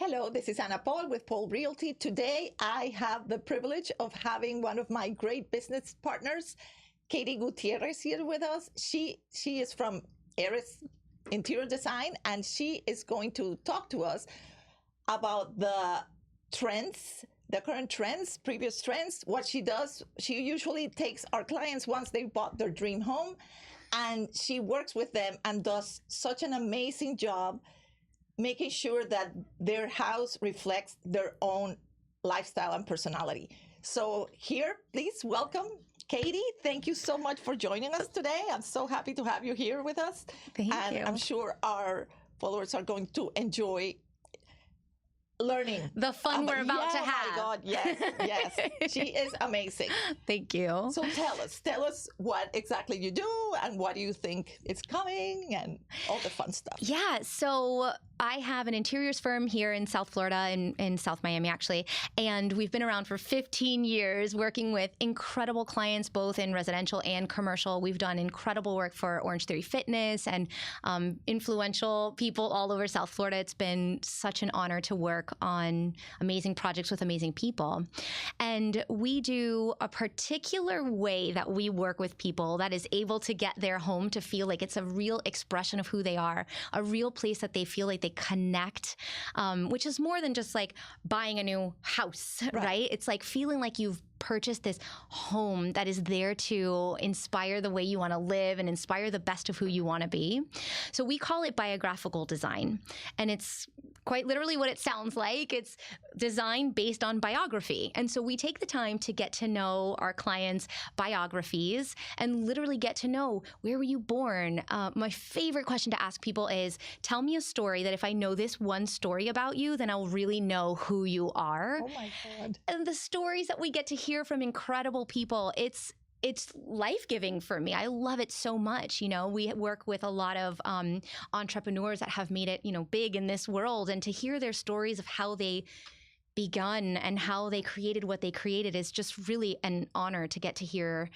Hello, this is Anna Paul with Paul Realty. Today, I have the privilege of having one of my great business partners, Katie Gutierrez, here with us. She is from Errez Interior Design, and she is going to talk to us about the trends, the current trends, previous trends. What she does, she usually takes our clients once they bought their dream home, and she works with them and does such an amazing job making sure that their house reflects their own lifestyle and personality. So here, please welcome Katie. Thank you so much for joining us today. I'm so happy to have you here with us. Thank you. I'm sure our followers are going to enjoy learning. The fun we're about to have. Oh my God, yes, yes. She is amazing. Thank you. So tell us what exactly you do and what do you think is coming and all the fun stuff. Yeah, so I have an interiors firm here in South Florida, in South Miami, actually. And we've been around for 15 years working with incredible clients, both in residential and commercial. We've done incredible work for Orange Theory Fitness and influential people all over South Florida. It's been such an honor to work on amazing projects with amazing people. And we do a particular way that we work with people that is able to get their home to feel like it's a real expression of who they are, a real place that they feel like they connect, which is more than just like buying a new house, right? It's like feeling like you've purchased this home that is there to inspire the way you want to live and inspire the best of who you want to be. So we call it biographical design. And it's quite literally what it sounds like. It's design based on biography. And so we take the time to get to know our clients' biographies and literally get to know, where were you born? My favorite question to ask people is, tell me a story that if I know this one story about you, then I'll really know who you are. Oh my God. And the stories that we get to hear from incredible people, it's life-giving for me. I love it so much. You know, we work with a lot of entrepreneurs that have made it, big in this world, and to hear their stories of how they begun and how they created what they created is just really an honor to get to hear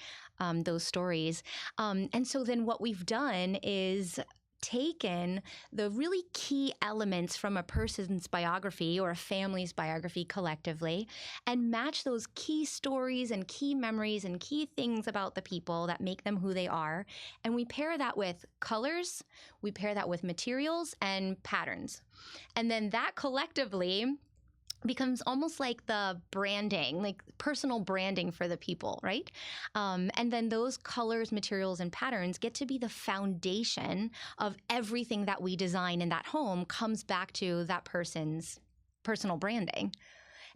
those stories. And so then what we've done is taken the really key elements from a person's biography or a family's biography collectively and match those key stories and key memories and key things about the people that make them who they are. And we pair that with colors, we pair that with materials and patterns. And then that collectively becomes almost like the branding, like personal branding for the people, right? And then those colors, materials, and patterns get to be the foundation of everything that we design in that home comes back to that person's personal branding.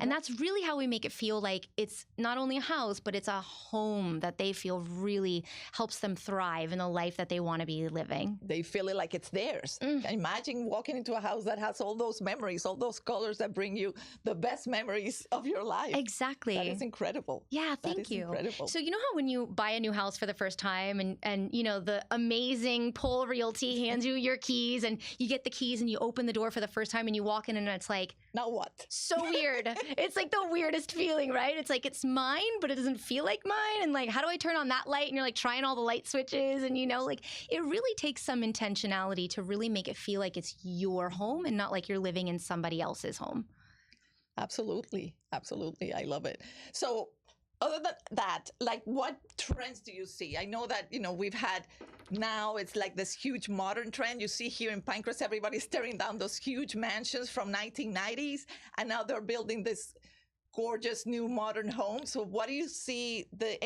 And that's really how we make it feel like it's not only a house, but it's a home that they feel really helps them thrive in the life that they want to be living. They feel it like it's theirs. Imagine walking into a house that has all those memories, all those colors that bring you the best memories of your life. Exactly. That is incredible. Yeah, thank you. Incredible. So you know how when you buy a new house for the first time and the amazing Paul Realty hands you your keys and you get the keys and you open the door for the first time and you walk in and it's like, now what? So weird. It's like the weirdest feeling, right? It's like it's mine, but it doesn't feel like mine. And like, how do I turn on that light? And you're like trying all the light switches and like it really takes some intentionality to really make it feel like it's your home and not like you're living in somebody else's home. Absolutely. Absolutely. I love it. So other than that, like what trends do you see? I know that, we've had now it's like this huge modern trend. You see here in Pinecrest, everybody's tearing down those huge mansions from 1990s. And now they're building this gorgeous new modern home. So what do you see the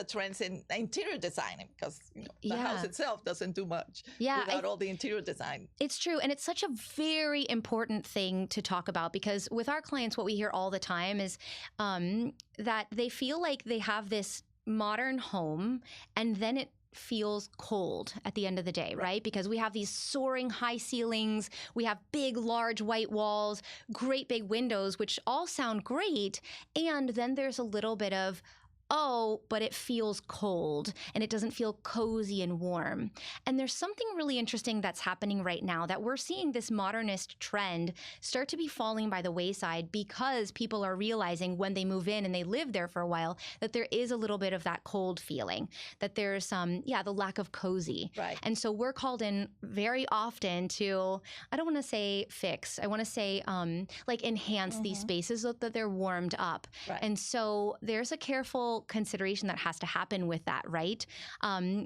trends in interior design? Because the house itself doesn't do much without all the interior design. It's true. And it's such a very important thing to talk about because with our clients, what we hear all the time is that they feel like they have this modern home and then it feels cold at the end of the day, right? Because we have these soaring high ceilings, we have big, large white walls, great big windows, which all sound great. And then there's a little bit of oh, but it feels cold and it doesn't feel cozy and warm. And there's something really interesting that's happening right now that we're seeing this modernist trend start to be falling by the wayside because people are realizing when they move in and they live there for a while that there is a little bit of that cold feeling, that there's the lack of cozy. Right. And so we're called in very often to, I don't want to say fix, I want to say like enhance these spaces so that they're warmed up. Right. And so there's a careful consideration that has to happen with that, right?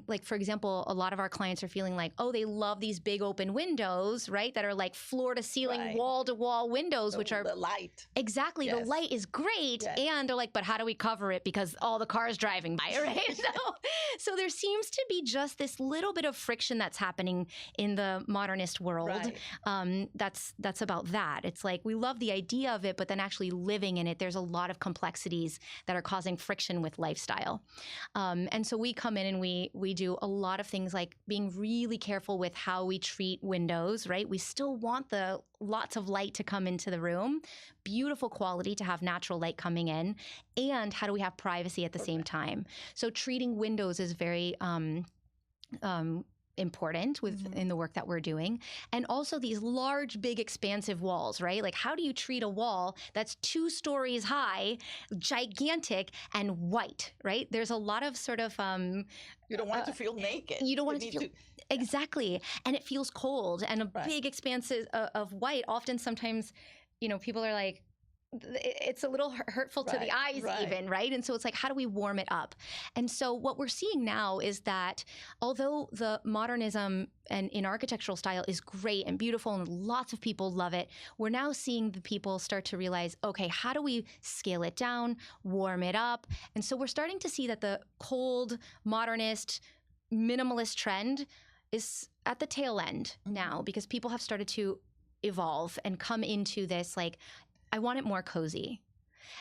Like, for example, a lot of our clients are feeling like, oh, they love these big open windows, right? That are like floor to ceiling, wall to wall windows, which are the light. Exactly. Yes. The light is great. Yes. And they're like, but how do we cover it? Because all the cars driving by, right? So there seems to be just this little bit of friction that's happening in the modernist world. Right. That's about that. It's like, we love the idea of it, but then actually living in it, there's a lot of complexities that are causing friction with lifestyle. And so we come in and we do a lot of things like being really careful with how we treat windows, right? We still want the lots of light to come into the room, beautiful quality to have natural light coming in, and how do we have privacy at the same time? So treating windows is very important in the work that we're doing. And also these large, big, expansive walls, right? Like, how do you treat a wall that's 2 stories high, gigantic, and white, right? There's a lot of sort of you don't want it to feel naked. You don't want it to feel exactly, and it feels cold. And a big expanse of white. Often, sometimes, people are like, it's a little hurtful to the eyes even, right? And so it's like, how do we warm it up? And so what we're seeing now is that although the modernism and in architectural style is great and beautiful and lots of people love it, we're now seeing the people start to realize, okay, how do we scale it down, warm it up? And so we're starting to see that the cold, modernist, minimalist trend is at the tail end now, because people have started to evolve and come into this, like, I want it more cozy.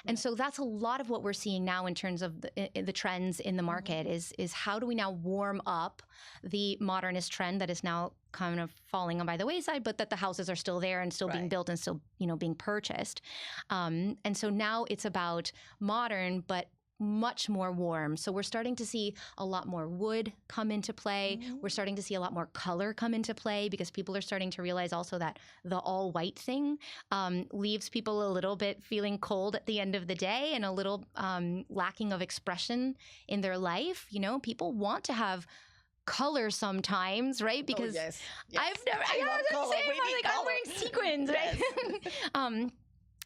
And so that's a lot of what we're seeing now in terms of the trends in the market is how do we now warm up the modernist trend that is now kind of falling by the wayside, but that the houses are still there and still being built and still, being purchased. And so now it's about modern, but much more warm. So we're starting to see a lot more wood come into play. We're starting to see a lot more color come into play because people are starting to realize also that the all white thing leaves people a little bit feeling cold at the end of the day and a little lacking of expression in their life. People want to have color sometimes, right? Because I've never, I'm wearing sequins, right?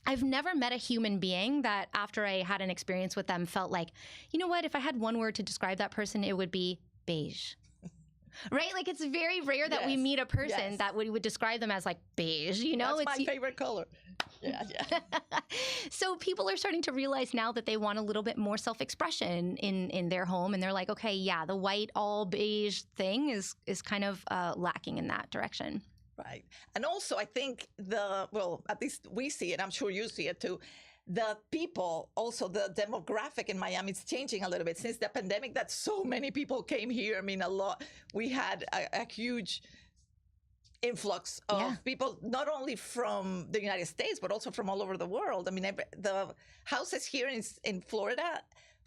I've never met a human being that after I had an experience with them felt like, you know what, if I had one word to describe that person, it would be beige. Right? Like, it's very rare that we meet a person that we would describe them as like beige, That's my favorite color. Yeah. So people are starting to realize now that they want a little bit more self-expression in their home. And they're like, okay, the white all beige thing is kind of lacking in that direction. Right. And also, I think at least we see it, I'm sure you see it too, the people, also the demographic in Miami is changing a little bit since the pandemic, that so many people came here. I mean, we had a huge influx of people, not only from the United States, but also from all over the world. I mean, the houses here in Florida,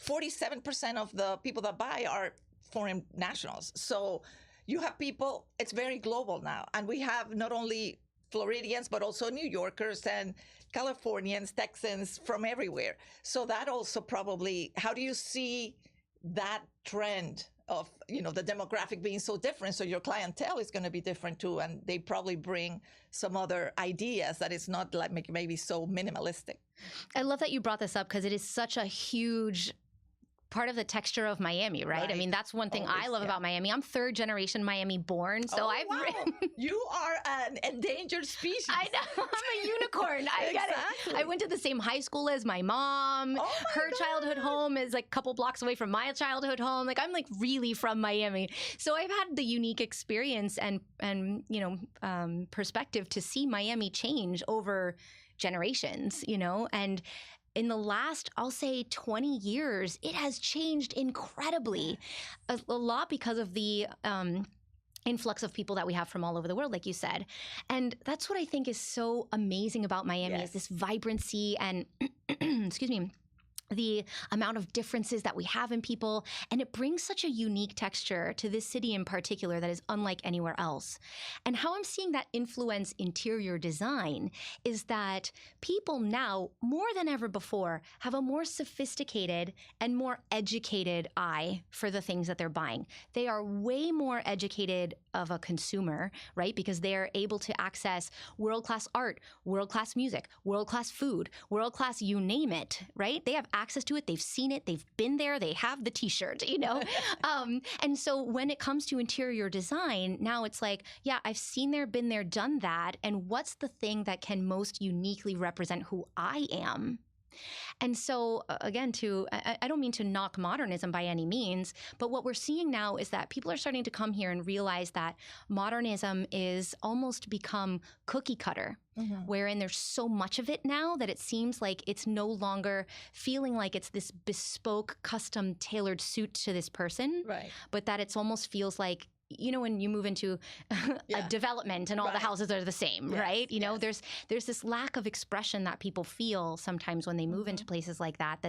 47% of the people that buy are foreign nationals. So you have people, it's very global now. And we have not only Floridians, but also New Yorkers and Californians, Texans from everywhere. So that also probably, how do you see that trend of, the demographic being so different? So your clientele is going to be different too. And they probably bring some other ideas that is not like maybe so minimalistic. I love that you brought this up because it is such a huge part of the texture of Miami, right? I mean, that's one thing I love about Miami. I'm 3rd generation Miami born, so You are an endangered species. I know. I'm a unicorn. I get it. I went to the same high school as my mom. Her childhood home is like a couple blocks away from my childhood home. Like, I'm like really from Miami. So I've had the unique experience and perspective to see Miami change over generations, and in the last, I'll say 20 years, it has changed incredibly. A lot because of the influx of people that we have from all over the world, like you said. And that's what I think is so amazing about Miami is this vibrancy and, excuse me, the amount of differences that we have in people. And it brings such a unique texture to this city in particular that is unlike anywhere else. And how I'm seeing that influence interior design is that people now, more than ever before, have a more sophisticated and more educated eye for the things that they're buying. They are way more educated of a consumer, right? Because they're able to access world-class art, world-class music, world-class food, world-class you name it, right? They have access to it. They've seen it. They've been there. They have the t-shirt, you know? And so when it comes to interior design, now it's like, yeah, I've seen there, been there, done that. And what's the thing that can most uniquely represent who I am? And so, again, I don't mean to knock modernism by any means, but what we're seeing now is that people are starting to come here and realize that modernism is almost become cookie cutter, wherein there's so much of it now that it seems like it's no longer feeling like it's this bespoke, custom, tailored suit to this person, but that it's almost feels like, you know, when you move into a development and all the houses are the same, right? You know, there's this lack of expression that people feel sometimes when they move into places like that,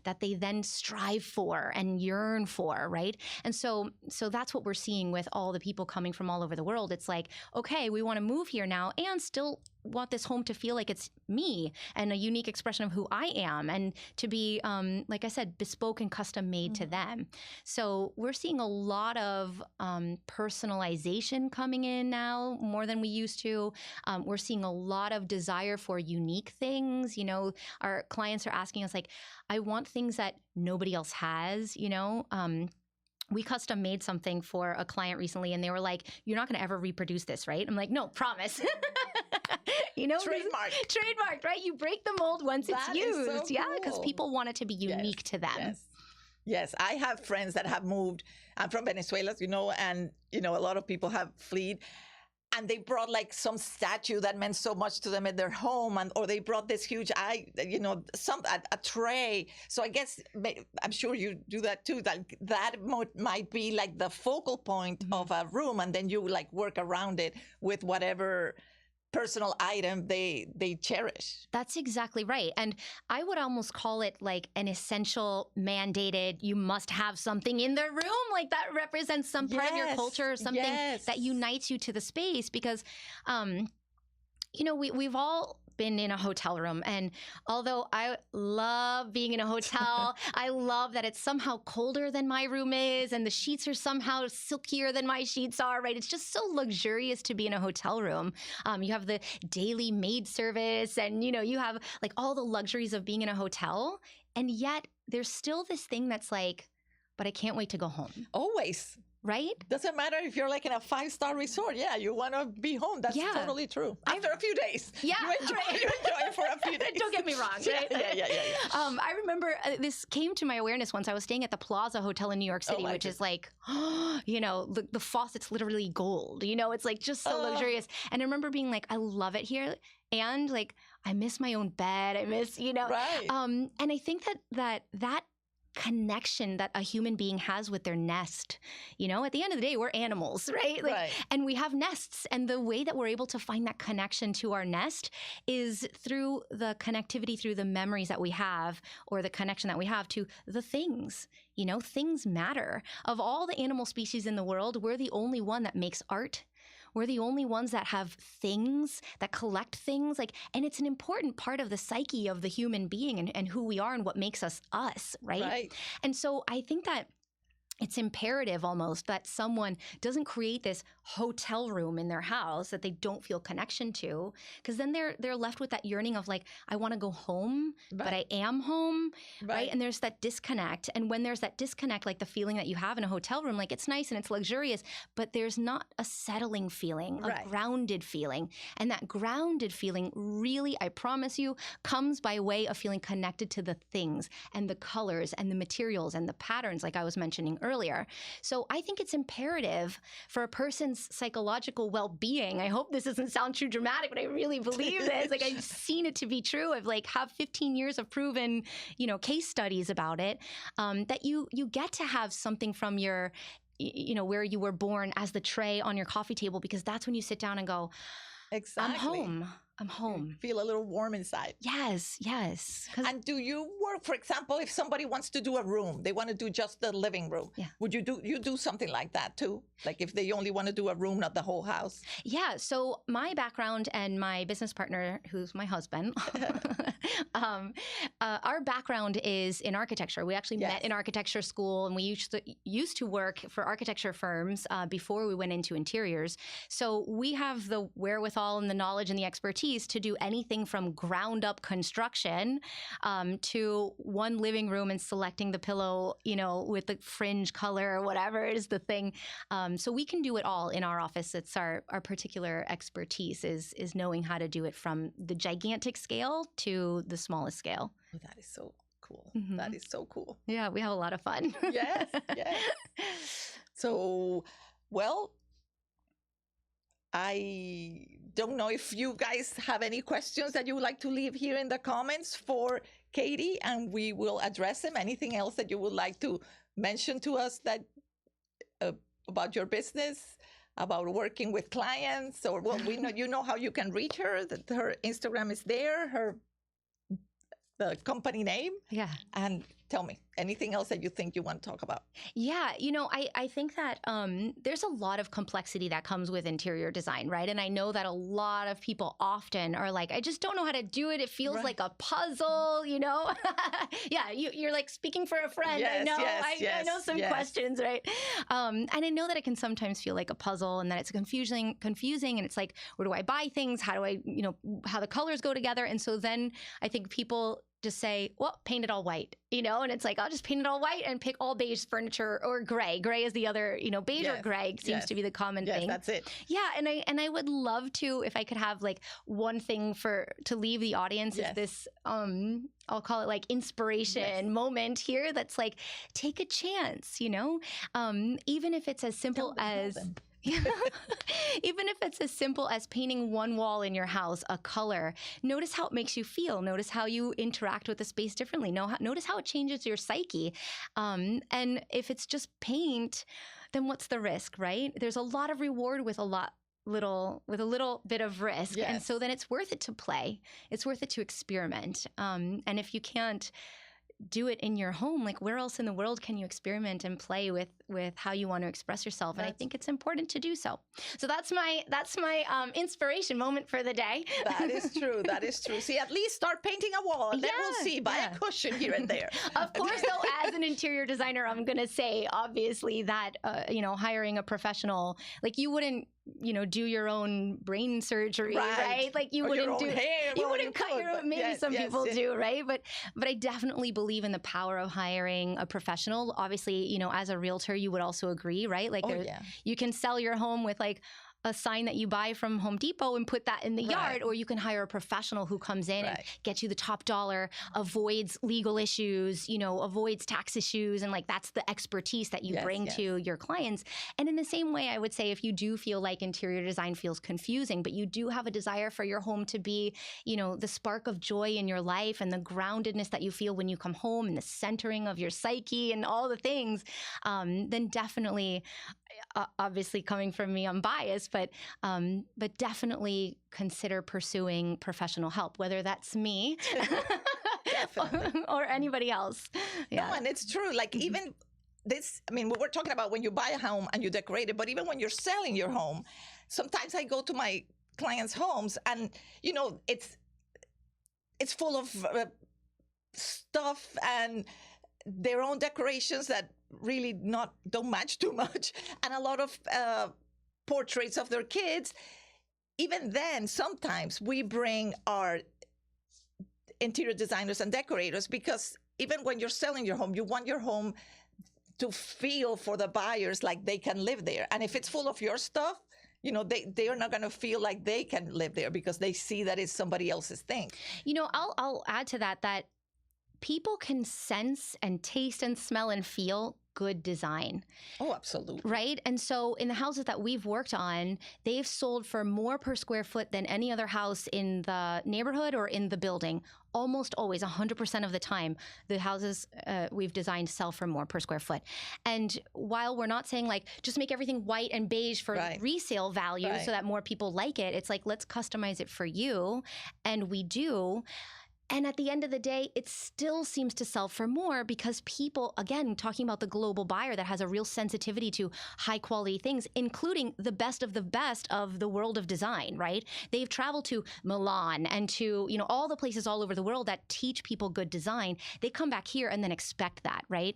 that they then strive for and yearn for, right? And so that's what we're seeing with all the people coming from all over the world. It's like, okay, we want to move here now and still want this home to feel like it's me and a unique expression of who I am, and to be, like I said, bespoke and custom made to them. So we're seeing a lot of personalization coming in now more than we used to. We're seeing a lot of desire for unique things. You know, our clients are asking us like, I want things that nobody else has, you know? We custom made something for a client recently and they were like, you're not going to ever reproduce this, right? I'm like, no, promise. You know, trademarked, right? You break the mold once it's used. So cool. Yeah, because people want it to be unique to them. Yes, I have friends that have moved. I'm from Venezuela, you know, and, you know, a lot of people have fled. And they brought like some statue that meant so much to them at their home, or they brought this huge, a tray. So I guess, I'm sure you do that too. That might be like the focal point of a room, and then you like work around it with whatever personal item they cherish. That's exactly right. And I would almost call it like an essential mandated, you must have something in the room like that represents some part of your culture or something that unites you to the space. Because, you know, we've all been in a hotel room, and although I love being in a hotel, I love that it's somehow colder than my room is, and the sheets are somehow silkier than my sheets are, right? It's just so luxurious to be in a hotel room. You have the daily maid service, and you know, you have like all the luxuries of being in a hotel, and yet there's still this thing that's like, but I can't wait to go home. Always. Right? Doesn't matter if you're like in a 5-star resort. Yeah, you want to be home. That's totally true. After a few days. Yeah. You enjoy it for a few days. Don't get me wrong. Right? Yeah. I remember this came to my awareness once. I was staying at the Plaza Hotel in New York City, which is like, you know, the faucet's literally gold. You know, it's like just so luxurious. And I remember being like, I love it here. And like, I miss my own bed. I miss, you know. Right. And I think that connection that a human being has with their nest. You know, at the end of the day, we're animals, right? Like, and we have nests. And the way that we're able to find that connection to our nest is through the connectivity, through the memories that we have, or the connection that we have to the things. You know, things matter. Of all the animal species in the world, we're the only one that makes art. We're the only ones that have things, that collect things, like, and it's an important part of the psyche of the human being and who we are and what makes us us, right? And so I think that it's imperative almost that someone doesn't create this hotel room in their house that they don't feel connection to, because then they're left with that yearning of like, I want to go home, but I am home, right? And there's that disconnect. And when there's that disconnect, like the feeling that you have in a hotel room, like it's nice and it's luxurious, but there's not a settling feeling, a grounded feeling. And that grounded feeling really, I promise you, comes by way of feeling connected to the things and the colors and the materials and the patterns, like I was mentioning earlier. So I think it's imperative for a person's psychological well-being. I hope this doesn't sound too dramatic, but I really believe this. Like I've seen it to be true. I've like have 15 years of proven, you know, case studies about it, that you get to have something from your, you know, where you were born as the tray on your coffee table, because that's when you sit down and go, I'm home. I'm home. Feel a little warm inside. Yes, yes. And do you work, for example, if somebody wants to do a room, they want to do just the living room. Yeah. Would you do something like that too? Like if they only want to do a room, not the whole house? Yeah. So my background and my business partner, who's my husband, our background is in architecture. We actually met in architecture school, and we used to work for architecture firms before we went into interiors. So we have the wherewithal and the knowledge and the expertise to do anything from ground up construction to one living room and selecting the pillow, with the fringe color or whatever is the thing. So we can do it all in our office. It's our particular expertise is knowing how to do it from the gigantic scale to the smallest scale. Oh, that is so cool. Mm-hmm. That is so cool. Yeah, we have a lot of fun. Yes, yes. So, well, I don't know if you guys have any questions that you would like to leave here in the comments for Katie, and we will address them. Anything else that you would like to mention to us that about your business, about working with clients, or we know how you can reach her. That her Instagram is there, the company name. Yeah. And tell me anything else that you think you want to talk about. Yeah, I think that there's a lot of complexity that comes with interior design, right? And I know that a lot of people often are like, I just don't know how to do it. It feels like a puzzle, Yeah, you're like speaking for a friend. Yes, I know. yes, I know some questions, right? And I know that it can sometimes feel like a puzzle, and that it's confusing, and it's like, where do I buy things? How do I, how the colors go together? And so then I think people just say, well, paint it all white, and it's like, I'll just paint it all white and pick all beige furniture, or gray. Gray is the other, beige or gray seems to be the common thing. That's it. Yeah. And I would love to, if I could have like one thing to leave the audience is this, I'll call it like inspiration moment here. That's like, take a chance, even if it's as simple as... Even if it's as simple as painting one wall in your house a color, notice how it makes you feel. Notice how you interact with the space differently. Notice how it changes your psyche. And if it's just paint, then what's the risk, right? There's a lot of reward with a little bit of risk. Yes. And so then it's worth it to play. It's worth it to experiment. And if you can't do it in your home, like where else in the world can you experiment and play with how you want to express yourself? And I think it's important to do so. So that's my inspiration moment for the day. That is true. That is true. See, at least start painting a wall, and then we'll see. Buy a cushion here and there. Of course, though, as an interior designer, I'm going to say, obviously, that, hiring a professional, like you wouldn't, do your own brain surgery, right? Like you wouldn't cut your own, maybe some people do, right? But I definitely believe in the power of hiring a professional. Obviously, as a realtor, you would also agree, right? Like you can sell your home with like a sign that you buy from Home Depot and put that in the yard, or you can hire a professional who comes in and gets you the top dollar, avoids legal issues, avoids tax issues. And like, that's the expertise that you bring to your clients. And in the same way, I would say, if you do feel like interior design feels confusing, but you do have a desire for your home to be, the spark of joy in your life and the groundedness that you feel when you come home and the centering of your psyche and all the things, then definitely, obviously coming from me, I'm biased, but definitely consider pursuing professional help, whether that's me or anybody else. Yeah. No, and it's true. Like even this, we were talking about when you buy a home and you decorate it, but even when you're selling your home, sometimes I go to my clients' homes and, it's full of stuff and their own decorations that really don't match too much, and a lot of portraits of their kids. Even then, sometimes we bring our interior designers and decorators, because even when you're selling your home, you want your home to feel for the buyers like they can live there. And if it's full of your stuff, they are not going to feel like they can live there because they see that it's somebody else's thing. I'll add to that people can sense and taste and smell and feel good design. Oh, absolutely. Right? And so in the houses that we've worked on, they've sold for more per square foot than any other house in the neighborhood or in the building. Almost always, 100% of the time, the houses we've designed sell for more per square foot. And while we're not saying like, just make everything white and beige for resale value so that more people like it, it's like, let's customize it for you. And we do. And at the end of the day, it still seems to sell for more because people, again, talking about the global buyer that has a real sensitivity to high quality things, including the best of the world of design, right? They've traveled to Milan and to, all the places all over the world that teach people good design. They come back here and then expect that, right?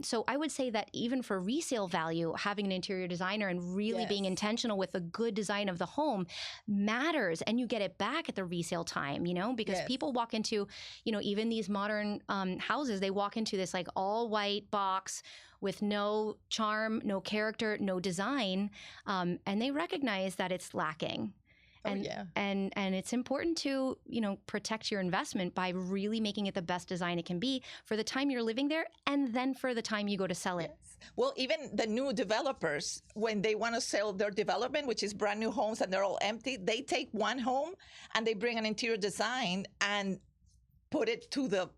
So I would say that even for resale value, having an interior designer and really being intentional with the good design of the home matters. And you get it back at the resale time, because people walk into, even these modern houses, they walk into this like all white box with no charm, no character, no design, and they recognize that it's lacking. And it's important to, protect your investment by really making it the best design it can be for the time you're living there and then for the time you go to sell it. Yes. Well, even the new developers, when they want to sell their development, which is brand new homes and they're all empty, they take one home and they bring an interior design and put it to the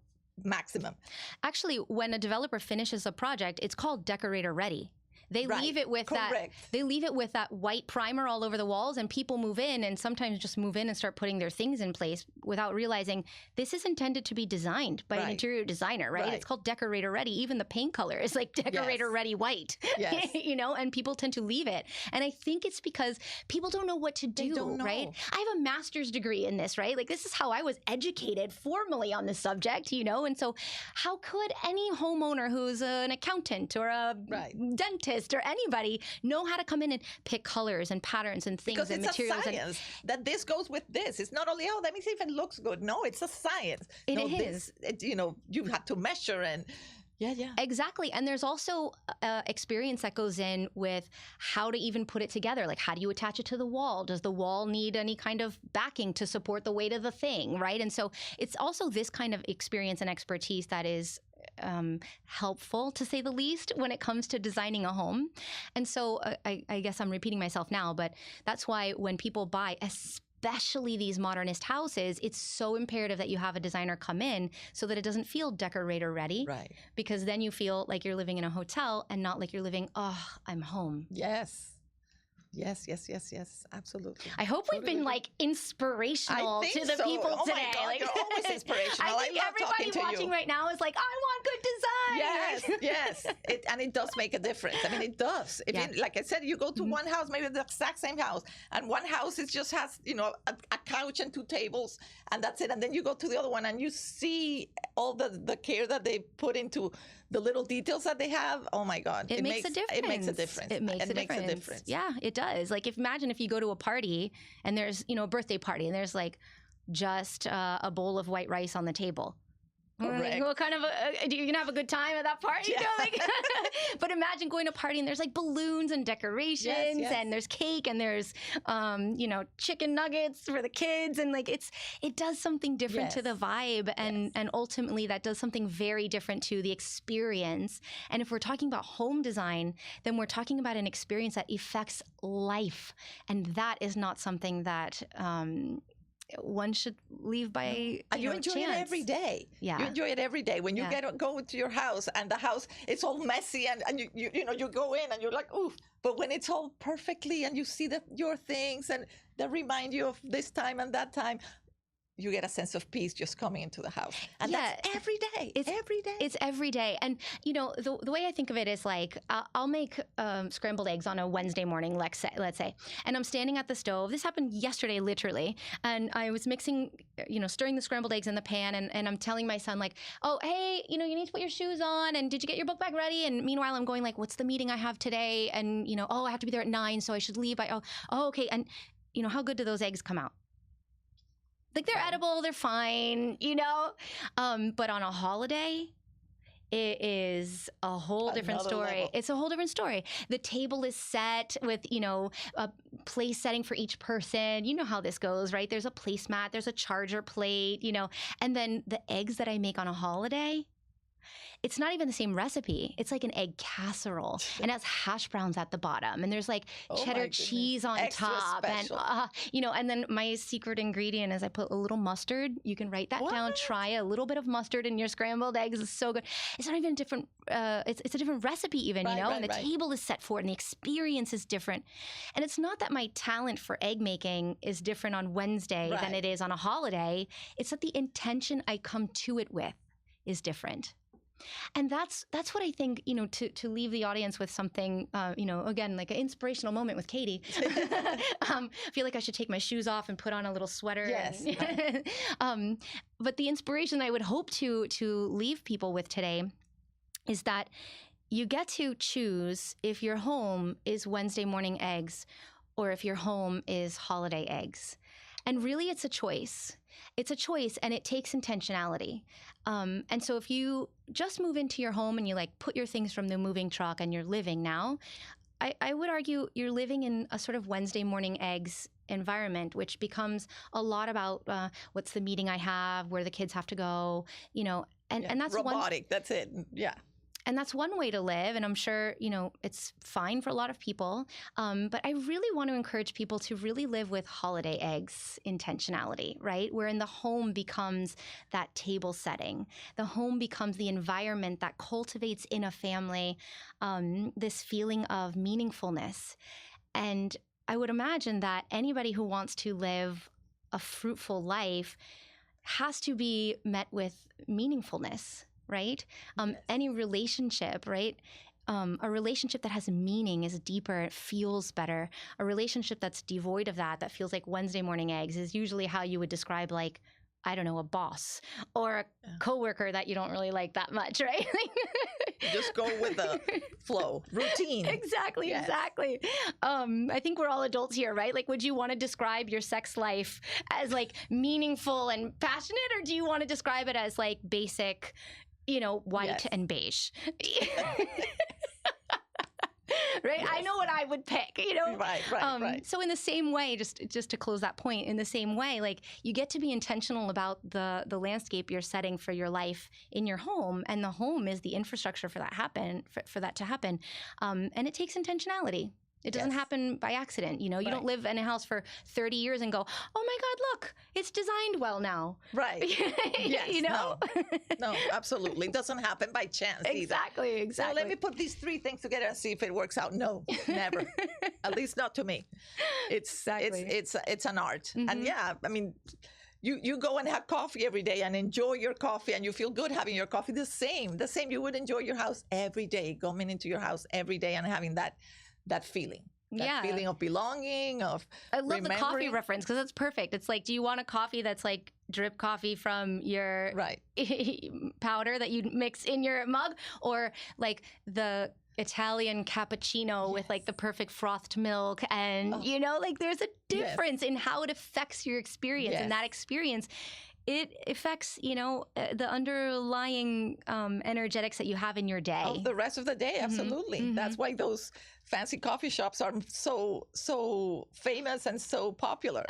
maximum. Actually, when a developer finishes a project, it's called decorator ready. They leave it with that white primer all over the walls, and people move in and sometimes just move in and start putting their things in place without realizing this is intended to be designed by an interior designer, right? It's called decorator ready. Even the paint color is like decorator ready white, and people tend to leave it. And I think it's because people don't know what to do, right? I have a master's degree in this, right? Like this is how I was educated formally on the subject, and so how could any homeowner who's an accountant or a dentist or anybody know how to come in and pick colors and patterns and things and materials? Because it's a science that this goes with this. It's not only, let me see if it looks good. No, it's a science. It is. You have to measure and exactly. And there's also experience that goes in with how to even put it together. Like, how do you attach it to the wall? Does the wall need any kind of backing to support the weight of the thing, right? And so it's also this kind of experience and expertise that is helpful, to say the least, when it comes to designing a home. And so I guess I'm repeating myself now, but that's why when people buy, especially these modernist houses, it's so imperative that you have a designer come in so that it doesn't feel decorator ready. Right. Because then you feel like you're living in a hotel and not like you're living, I'm home. Yes. Yes, absolutely. I hope we've been like inspirational to the people today. My God, like, you're always inspirational. I think everybody watching right now is like, I want good design. Yes. It does make a difference. I mean, it does. Like I said, you go to one house, maybe the exact same house, and one house it just has, a couch and 2 tables, and that's it. And then you go to the other one, and you see all the care that they put into the little details that they have. Oh my God, it makes a difference. It makes a difference. It makes a difference. Yeah, it does. Like, imagine if you go to a party and there's, a birthday party, and there's like just a bowl of white rice on the table. Correct. What kind of you're gonna have a good time at that party? But imagine going to a party and there's like balloons and decorations and there's cake and there's chicken nuggets for the kids, and like it does something different to the vibe, and ultimately that does something very different to the experience. And if we're talking about home design, then we're talking about an experience that affects life, and that is not something that one should leave by you enjoy chance. it every day. Yeah, you enjoy it every day. When you go to your house and the house it's all messy and you go in and you're like, ooh. But when it's all perfectly and you see your things and that remind you of this time and that time, you get a sense of peace just coming into the house. And that's every day. It's every day. It's every day. And, the way I think of it is like, I'll make scrambled eggs on a Wednesday morning, let's say, and I'm standing at the stove. This happened yesterday, literally. And I was mixing, stirring the scrambled eggs in the pan. And I'm telling my son, like, oh, hey, you need to put your shoes on. And did you get your book bag ready? And meanwhile, I'm going like, what's the meeting I have today? And, I have to be there at 9, so I should leave by, okay. And, how good do those eggs come out? Like, they're edible, they're fine, but on a holiday, it is a whole different story. Level. It's a whole different story. The table is set with, a place setting for each person. You know how this goes, right? There's a placemat, there's a charger plate, and then the eggs that I make on a holiday, it's not even the same recipe. It's like an egg casserole and it has hash browns at the bottom. And there's like cheddar cheese on Extra top. special. And, and then my secret ingredient is I put a little mustard. You can write that down. Try a little bit of mustard in your scrambled eggs. It's so good. It's not even a different, it's a different recipe even, and the table is set for it and the experience is different. And it's not that my talent for egg making is different on Wednesday than it is on a holiday. It's that the intention I come to it with is different. And that's what I think, to leave the audience with something, again, like an inspirational moment with Katie. I feel like I should take my shoes off and put on a little sweater. Yes. But the inspiration I would hope to leave people with today is that you get to choose if your home is Wednesday morning eggs or if your home is holiday eggs. And really, it's a choice. It's a choice, and it takes intentionality. And so if you just move into your home and you put your things from the moving truck and you're living now, I would argue you're living in a sort of Wednesday morning eggs environment, which becomes a lot about what's the meeting I have, where the kids have to go, and that's robotic. That's it. Yeah. And that's one way to live. And I'm sure, it's fine for a lot of people. But I really want to encourage people to really live with holiday eggs intentionality, right? Wherein the home becomes that table setting. The home becomes the environment that cultivates in a family this feeling of meaningfulness. And I would imagine that anybody who wants to live a fruitful life has to be met with meaningfulness. Right? Any relationship, right? A relationship that has meaning is deeper, it feels better. A relationship that's devoid of that feels like Wednesday morning eggs is usually how you would describe a boss or a coworker that you don't really like that much, right? Just go with the flow, routine. Exactly. I think we're all adults here, right? Would you want to describe your sex life as meaningful and passionate, or do you want to describe it as basic, white and beige? Right? I know what I would pick, Right. So in the same way, just to close that point, in the same way, you get to be intentional about the landscape you're setting for your life in your home, and the home is the infrastructure for that to happen. And it takes intentionality. It doesn't happen by accident. You don't live in a house for 30 years and go, oh my God, look, it's designed well now. Right. Yes. No, absolutely. It doesn't happen by chance Exactly. either. So let me put these three things together and see if it works out. No, never. At least not to me. It's an art. Mm-hmm. And you go and have coffee every day and enjoy your coffee and you feel good having your coffee. The same you would enjoy your house every day, going into your house every day and having that feeling. That feeling of belonging, of I love the coffee reference because that's perfect. It's do you want a coffee that's drip coffee from your powder that you mix in your mug, or the Italian cappuccino with the perfect frothed milk, and there's a difference in how it affects your experience, and that experience, it affects, the underlying energetics that you have in your day. Of the rest of the day, absolutely. Mm-hmm. That's why those fancy coffee shops are so famous and so popular.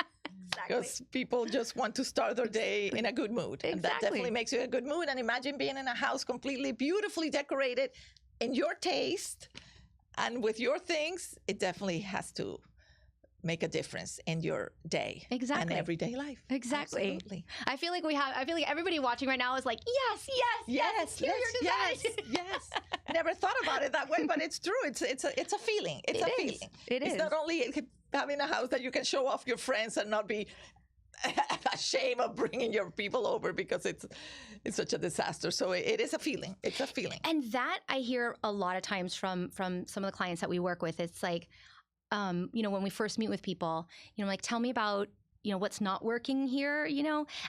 Exactly. Because people just want to start their day in a good mood. Exactly. And that definitely makes you a good mood. And imagine being in a house completely beautifully decorated in your taste and with your things. It definitely has to make a difference in your day and everyday life. Exactly. Absolutely. I feel like everybody watching right now is yes, Never thought about it that way, but it's true. It's a feeling. It's a feeling. It's not only having a house that you can show off your friends and not be ashamed of bringing your people over because it's such a disaster. So it is a feeling. It's a feeling. And that I hear a lot of times from some of the clients that we work with. It's when we first meet with people, tell me about, what's not working here,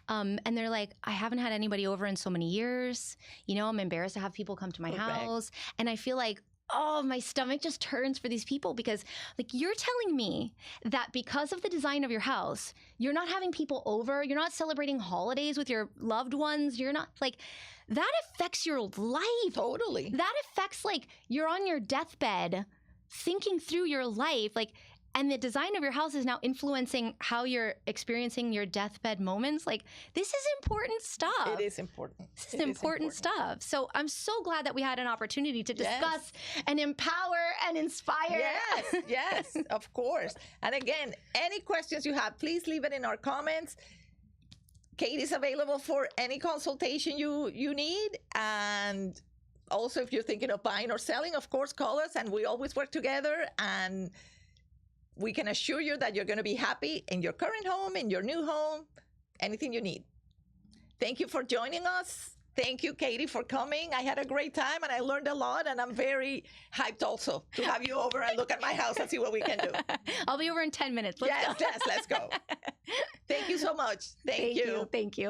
and they're I haven't had anybody over in so many years, I'm embarrassed to have people come to my house. And I feel my stomach just turns for these people because you're telling me that because of the design of your house, you're not having people over, you're not celebrating holidays with your loved ones, you're not that affects your life. Totally. That affects you're on your deathbed thinking through your life, and the design of your house is now influencing how you're experiencing your deathbed moments. Like, this is important stuff. It is important. This is important stuff. So I'm so glad that we had an opportunity to discuss and empower and inspire. Yes, of course. And again, any questions you have, please leave it in our comments. Katie's available for any consultation you need. And also, if you're thinking of buying or selling, of course, call us, and we always work together, and we can assure you that you're going to be happy in your current home, in your new home, anything you need. Thank you for joining us. Thank you, Katie, for coming. I had a great time, and I learned a lot, and I'm very hyped also to have you over and look at my house and see what we can do. I'll be over in 10 minutes. Let's go. Let's go. Thank you so much. Thank you. Thank you.